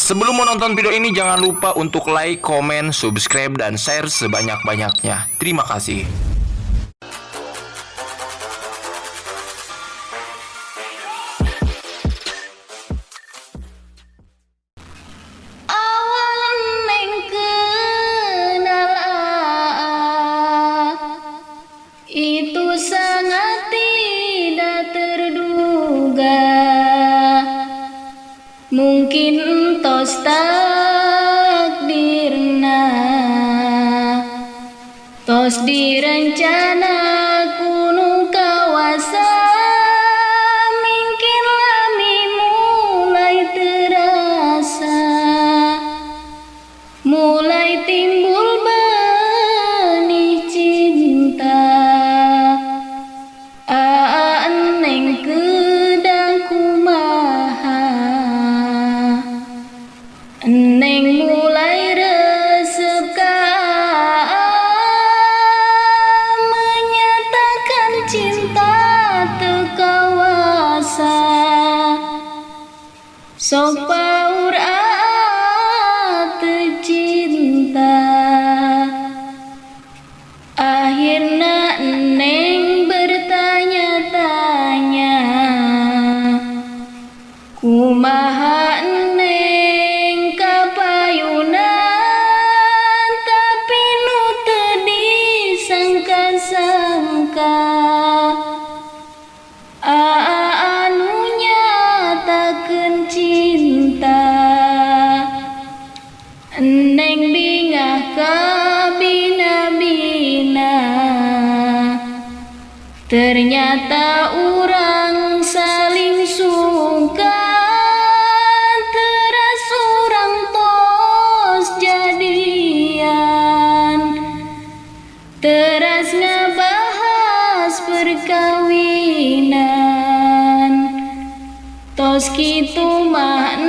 Sebelum menonton video ini jangan lupa untuk like, komen, subscribe, dan share sebanyak-banyaknya. Terima kasih. Awal neng kenal itu sangat tidak terduga. Mungkin tos takdirna, tos direncana kuno kawasa. Mungkin lami mulai terasa, mulai timbul benih cinta. Neng kedang kumaha, neng mulai resep menyatakan cinta tekawasa. Sok paur cinta. Akhirna neng bertanya-tanya, kumaha neng kapayunan, tapi nu teu disangka-sangka. Anu nyatakeun cinta. Neng bingah ka bina-bina, ternyata urang saling sungkan, teras urang tos jadian, teras ngabahas perkawinan. Tos kitu mah